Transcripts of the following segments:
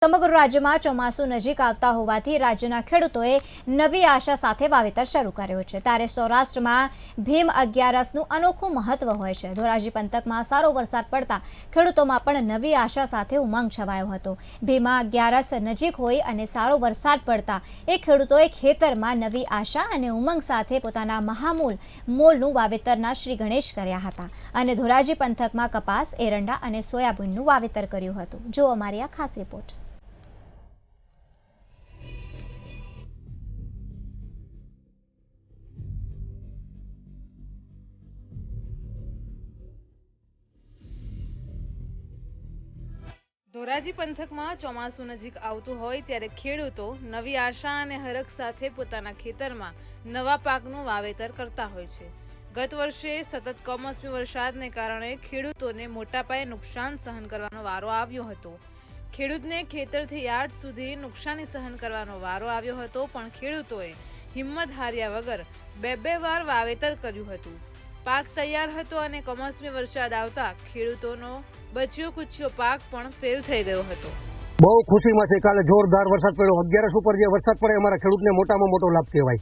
સમગ્ર રાજ્યમાં ચોમાસું નજીક આવતા હોવાથી રાજ્યના ખેડૂતોએ નવી આશા સાથે વાવેતર શરૂ કર્યું છે। ત્યારે સૌરાષ્ટ્રમાં ભીમ 11નું અનોખું મહત્વ હોય છે। ધોરાજી પંથકમાં સારો વરસાદ પડતા ખેડૂતોમાં પણ નવી આશા સાથે ઉમંગ છવાયો હતો। ભીમ 11 નજીક હોય અને સારો વરસાદ પડતા એ ખેડૂતોએ ખેતરમાં નવી આશા અને ઉમંગ સાથે પોતાના મહામૂલ મોલનું વાવેતરના શ્રી ગણેશ કર્યા હતા અને ધોરાજી પંથકમાં કપાસ, એરંડા અને સોયાબીનનું વાવેતર કર્યું હતું। જો અમારી આ ખાસ રિપોર્ટ। ધોરાજી પંથકમાં ચોમાસું નજીક આવતું હોય ત્યારે ખેડૂતો નવી આશા અને હરખ સાથે પોતાના ખેતરમાં નવા પાકનું વાવેતર કરતા હોય છે। ગત વર્ષે સતત કમોસમી વરસાદને કારણે ખેડૂતોને મોટા પાયે નુકસાન સહન કરવાનો વારો આવ્યો હતો। ખેડૂતને ખેતરથી યાર્ડ સુધી નુકસાની સહન કરવાનો વારો આવ્યો હતો, પણ ખેડૂતોએ હિંમત હાર્યા વગર બે વાર વાવેતર કર્યું હતું। પાક તૈયાર હતો અને કમોસમી વરસાદ આવતા ખેડૂતોનો બચ્યો કુચ્યો પાક પણ ફેલ થઈ ગયો હતો। બહુ ખુશીમાં છે। કાલે જોરદાર વરસાદ પડ્યો। 11 ઉપર જે વરસાદ પડે અમારા ખેડૂતને મોટામાં મોટો લાભ કહેવાય,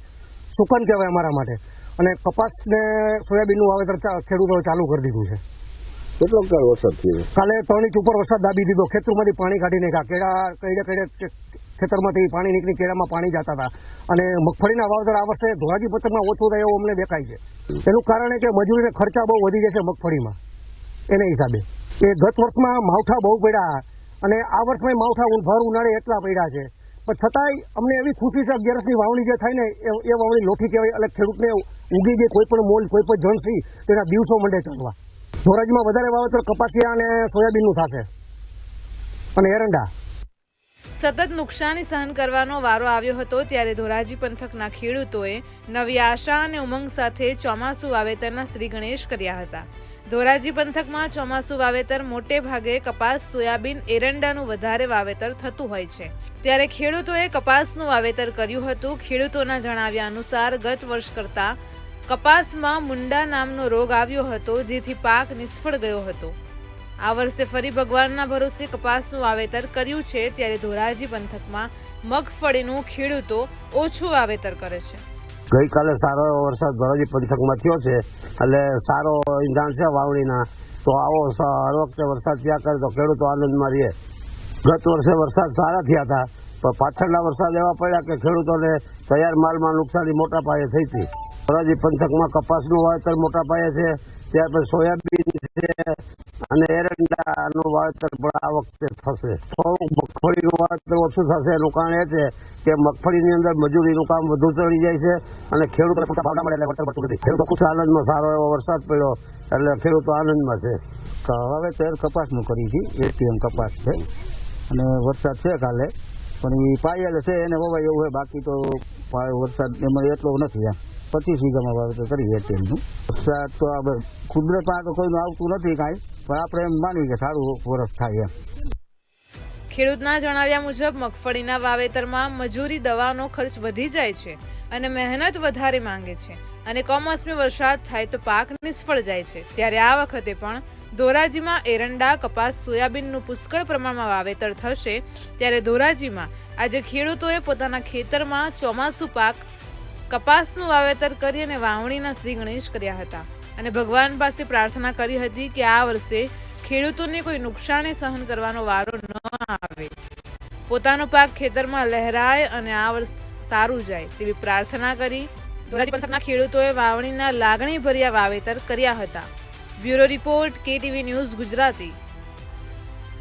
સુકન કહેવાય અમારા માટે। અને કપાસ ને સોયાબીનનું વાવેતર ખેડૂતોએ ચાલુ કરી દીધું છે। કેટલો વરસાદ થયો? કાલે 3 ઇંચ ઉપર વરસાદ દાબી દીધો। ખેતરમાંથી પાણી કાઢી નાખ્યા। કઈડે ખેતરમાંથી પાણી નીકળી કેળામાં પાણી જતા હતા અને મગફળીના વાવેતર આ વર્ષે ધોરાજી પંથકમાં ઓછું થાય એવું અમને દેખાય છે। એનું કારણ એ કે મજૂરીના ખર્ચા બહુ વધી જશે મગફળીમાં, એના હિસાબે કે ગત વર્ષમાં માવઠા બહુ પડ્યા અને આ વર્ષમાં માવઠા ભર ઉનાળે એટલા પડ્યા છે, પણ છતાંય અમને એવી ખુશી છે 11ની વાવણી જે થાય ને એ વાવણી લોઠી કહેવાય। એટલે ખેડૂતને ઉગી ગઈ કોઈ પણ મોલ, કોઈ પણ જણસી તેના દિવસો મંડે ચાલવા। ધોરાજીમાં વધારે વાવેતર કપાસિયા અને સોયાબીનનું થશે અને એરંડા। સતત નુકસાની સહન કરવાનો વારો આવ્યો હતો ત્યારે ધોરાજી પંથકના ખેડૂતોએ નવી આશા અને ઉમંગ સાથે ચોમાસું વાવેતરના શ્રી ગણેશ કર્યા હતા। ધોરાજી પંથકમાં ચોમાસું વાવેતર મોટે ભાગે કપાસ, સોયાબીન, એરંડાનું વધારે વાવેતર થતું હોય છે, ત્યારે ખેડૂતોએ કપાસનું વાવેતર કર્યું હતું। ખેડૂતોના જણાવ્યા અનુસાર ગત વર્ષ કરતા કપાસમાં મુંડા નામનો રોગ આવ્યો હતો, જેથી પાક નિષ્ફળ ગયો હતો। આ વર્ષે ફરી ભગવાનના ભરોસે કપાસનું વાવેતર કર્યું છે, ત્યારે ધોરાજી પંથકમાં મગફળીનું ખેડૂતો ઓછું વાવેતર કરે છે। ગઈકાલે સારો એવો વરસાદ ધોરાજી પંથકમાં થયો છે, એટલે સારો ઇંધાણ છે વાવણીના। તો આવો હર વખતે વરસાદ થયા કરે તો ખેડૂતો આનંદમાં રહે। ગત વર્ષે વરસાદ સારા થયા હતા, પણ પાછળના વરસાદ એવા પડ્યા કે ખેડૂતોને તૈયાર માલમાં નુકસાની મોટા પાયે થઈ હતી। ધોરાજી પંથકમાં કપાસનું વાવેતર મોટા પાયે છે, ત્યાર પછી સોયાબીન છે અને એરંડાનું વાવેતર પણ આ વખતે થશે। થોડું મગફળીનું વાવેતર ઓછું થશે। એનું કારણ એ છે કે મગફળીની અંદર મજૂરીનું કામ વધુ ચડી જાય છે અને ખેડૂતોને પૂરતા ભાવ ના મળે એટલે વળતર મળતું નથી। ખેડૂતો ખુશ આનંદમાં, સારો એવો વરસાદ પડ્યો એટલે ખેડૂતો આનંદમાં છે। વાવેતર કપાસનું કરી છે, એટીએમ કપાસ છે અને વરસાદ છે કાલે, પણ એ પાયેલ છે એને વવાય એવું હોય, બાકી તો વરસાદ એમાં એટલો નથી। 25 વીઘામાં વાવેતર કરી એટીએમનું। વરસાદ તો આ કુદરતમાં તો કોઈનું આવતું નથી કાંઈ, પણ આપણે એમ માની કે સારું વરસ થાય એમ। ખેડૂતના જણાવ્યા મુજબ મગફળીના વાવેતરમાં મજૂરી, દવાનો ખર્ચ વધી જાય છે અને મહેનત વધારે માંગે છે અને કમોસમી વરસાદ થાય તો પાક નિષ્ફળ જાય છે। ત્યારે આ વખતે પણ ધોરાજીમાં એરંડા, કપાસ, સોયાબીનનું પુષ્કળ પ્રમાણમાં વાવેતર થશે। ત્યારે ધોરાજીમાં આજે ખેડૂતોએ પોતાના ખેતરમાં ચોમાસું પાક કપાસનું વાવેતર કરી અને વાવણીના શ્રી ગણેશ કર્યા હતા અને ભગવાન પાસે પ્રાર્થના કરી હતી કે આ વર્ષે ખેડૂતોને કોઈ નુકસાની સહન કરવાનો વારો ન આવે, પોતાનો પાક ખેતરમાં લહેરાય અને આ વર્ષ સારું જાય તેવી પ્રાર્થના કરી ધોરાજી પંથકના ખેડૂતોએ વાવણીના લાગણી ભર્યા વાવેતર કર્યા હતા। Bureau report, KTV news Gujarati.